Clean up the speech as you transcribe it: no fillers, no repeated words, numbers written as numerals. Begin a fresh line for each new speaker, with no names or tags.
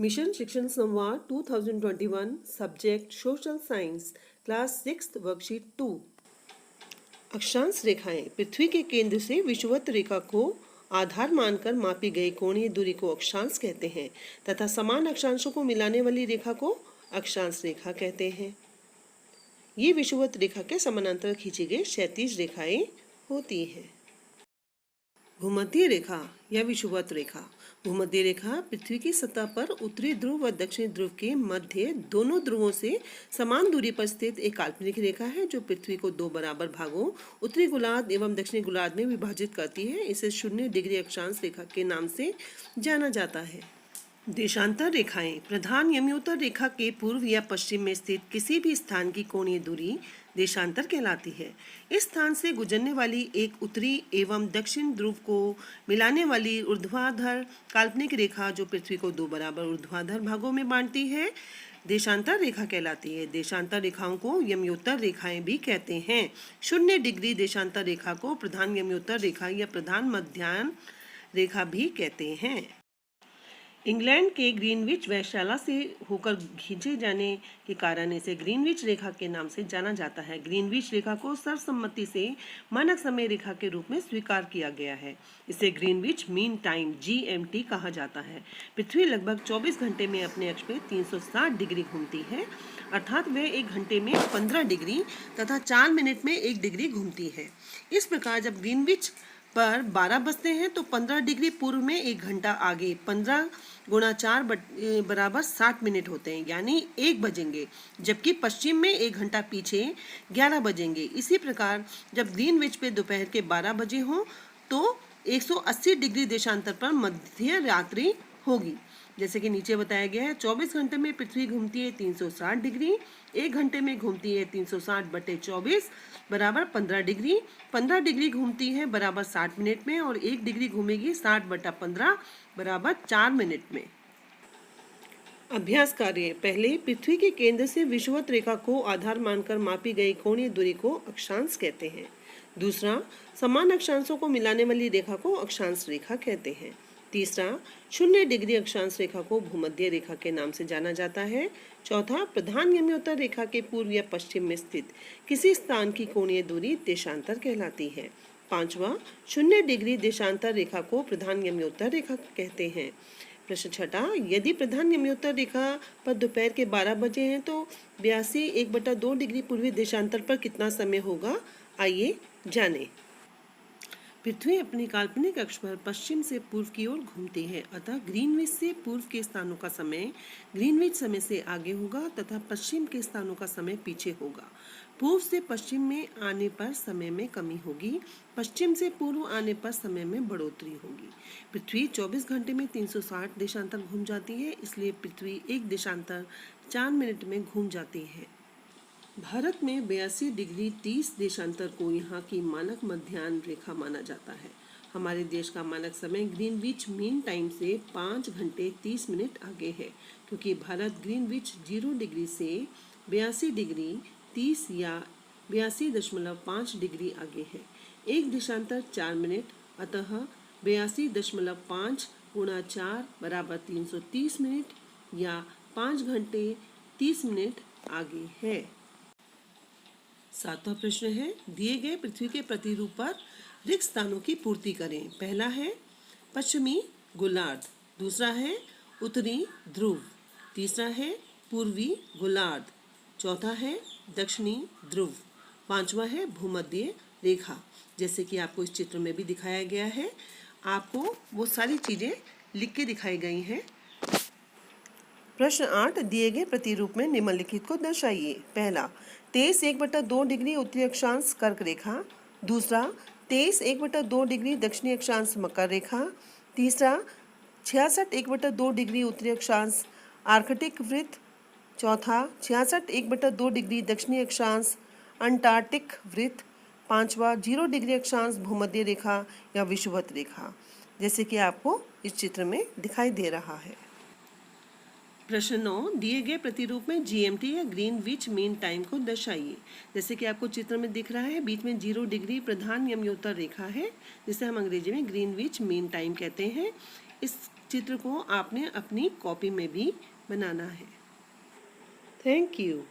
Mission शिक्षण संवाद 2021 subject social science class 6 worksheet 2। अक्षांश रेखाएं पृथ्वी के केंद्र से विषुवत रेखा को आधार मानकर मापी गई कोणीय दूरी को अक्षांश कहते हैं तथा समान अक्षांशों को मिलाने वाली रेखा को अक्षांश रेखा कहते हैं। ये विषुवत रेखा के समानांतर खींची गई क्षैतिज रेखाएं होती हैं। भूमध्य रेखा या विषुवत रेखा। भूमध्य रेखा पृथ्वी की सतह पर उत्तरी ध्रुव व दक्षिणी ध्रुव के मध्य दोनों ध्रुवों से समान दूरी पर स्थित एक काल्पनिक रेखा है जो पृथ्वी को दो बराबर भागों उत्तरी गोलार्ध एवं दक्षिणी गोलार्ध में विभाजित करती है। इसे 0 डिग्री अक्षांश रेखा के नाम से जाना जाता है। देशांतर रेखाएं प्रधान यमोत्तर रेखा के पूर्व या पश्चिम में स्थित किसी भी स्थान की कोणीय दूरी देशांतर कहलाती है। इस स्थान से गुजरने वाली एक उत्तरी एवं दक्षिण ध्रुव को मिलाने वाली ऊर्ध्वाधर काल्पनिक रेखा जो पृथ्वी को दो बराबर ऊर्ध्वाधर भागों में बांटती है देशांतर रेखा कहलाती है। देशांतर रेखाओं को यमोत्तर रेखाएं भी कहते हैं। 0 डिग्री देशांतर रेखा को प्रधान यमोत्तर रेखा या प्रधान मध्याह्न रेखा भी कहते हैं। इंग्लैंड के ग्रीनविच वेधशाला से होकर खींचे जाने के कारण इसे ग्रीनविच रेखा के नाम से जाना जाता है। ग्रीनविच रेखा को सर्वसम्मति से मानक समय रेखा के रूप में स्वीकार किया गया है। इसे ग्रीनविच मीन टाइम GMT कहा जाता है। पृथ्वी लगभग 24 घंटे में अपने अक्ष पे 360 डिग्री घूमती है, अर्थात वह 1 घंटे में 15 डिग्री तथा 4 मिनट में 1 डिग्री घूमती है। इस प्रकार जब ग्रीनविच पर 12 बजते हैं तो 15 डिग्री पूर्व में 1 घंटा आगे 15 गुणा 4 बराबर 60 मिनट होते हैं, यानी 1 बजेंगे, जबकि पश्चिम में 1 घंटा पीछे 11 बजेंगे। इसी प्रकार जब ग्रीनविच पे दोपहर के 12 बजे हों तो 180 डिग्री देशांतर पर मध्य रात्रि होगी। जैसे कि नीचे बताया गया है, 24 घंटे में पृथ्वी घूमती है 360 डिग्री, 1 घंटे में घूमती है 360/24 बराबर 15 डिग्री, 15 डिग्री घूमती है बराबर 60 मिनट में और 1 डिग्री घूमेगी 60/15 बराबर 4 मिनट में। अभ्यास कार्य। पहले पृथ्वी के केंद्र से विषुवत रेखा को आधार मानकर मापी गई कोणीय दूरी को अक्षांश कहते हैं। दूसरा, समान अक्षांशों को मिलाने वाली रेखा को अक्षांश रेखा कहते हैं। तीसरा, 0 डिग्री अक्षांश रेखा को भूमध्य रेखा के नाम से जाना जाता है। चौथा, प्रधान यमोत्तर रेखा के पूर्व या पश्चिम में स्थित किसी स्थान की कोणीय दूरी देशांतर कहलाती है। पांचवा, 0 डिग्री देशांतर रेखा को प्रधान यमोत्तर रेखा कहते हैं। प्रश्न छठा, यदि प्रधान यमोत्तर रेखा पर दोपहर के 12 बजे हैं तो 82 1/2 डिग्री पूर्वी देशांतर पर कितना समय होगा, आइए जानें। पृथ्वी अपनी काल्पनिक अक्ष पर पश्चिम से पूर्व की ओर घूमती है, अतः ग्रीनविच से पूर्व के स्थानों का समय ग्रीनविच समय से आगे होगा तथा पश्चिम के स्थानों का समय पीछे होगा। पूर्व से पश्चिम में आने पर समय में कमी होगी, पश्चिम से पूर्व आने पर समय में बढ़ोतरी होगी। पृथ्वी 24 घंटे में 360 देशांतर घूम जाती है, इसलिए पृथ्वी 1 देशांतर 4 मिनट में घूम जाती है। भारत में 82 डिग्री 30 देशांतर को यहाँ की मानक मध्याह्न रेखा माना जाता है। हमारे देश का मानक समय ग्रीनविच मीन टाइम से 5 घंटे 30 मिनट आगे है, क्योंकि भारत ग्रीनविच 0 डिग्री से 82 डिग्री 30 या 82.5 डिग्री आगे है। 1 देशांतर 4 मिनट, अतः 82.5 गुणा 4 बराबर 330 मिनट या 5 घंटे 30 मिनट आगे है। 7वां प्रश्न है, दिए गए पृथ्वी के प्रतिरूप पर रिक्त स्थानों की पूर्ति करें। पहला है पश्चिमी गोलार्ध, दूसरा है उत्तरी ध्रुव, तीसरा है पूर्वी गोलार्ध, चौथा है दक्षिणी ध्रुव, पांचवा है भूमध्य रेखा। जैसे कि आपको इस चित्र में भी दिखाया गया है, आपको वो सारी चीजें लिख के दिखाई गई हैं। प्रश्न 8, दिए गए प्रतिरूप में निम्नलिखित को दर्शाइए। पहला, 23 1/2 डिग्री उत्तरी अक्षांश कर्क रेखा, दूसरा 23 1/2 डिग्री दक्षिणी अक्षांश मकर रेखा, तीसरा 66 1/2 डिग्री उत्तरी अक्षांश आर्कटिक वृत्त, चौथा 66 1/2 डिग्री दक्षिणी अक्षांश अंटार्कटिक वृत्त, पांचवा 0 डिग्री अक्षांश भूमध्य रेखा या विषुवत रेखा, जैसे कि आपको इस चित्र में दिखाई दे रहा है। प्रश्न 9, दिए गए प्रतिरूप में GMT या ग्रीनविच मीन टाइम को दर्शाइए। जैसे कि आपको चित्र में दिख रहा है, बीच में 0 डिग्री प्रधान यमोत्तर रेखा है, जिसे हम अंग्रेजी में ग्रीनविच मीन टाइम कहते हैं। इस चित्र को आपने अपनी कॉपी में भी बनाना है। Thank you.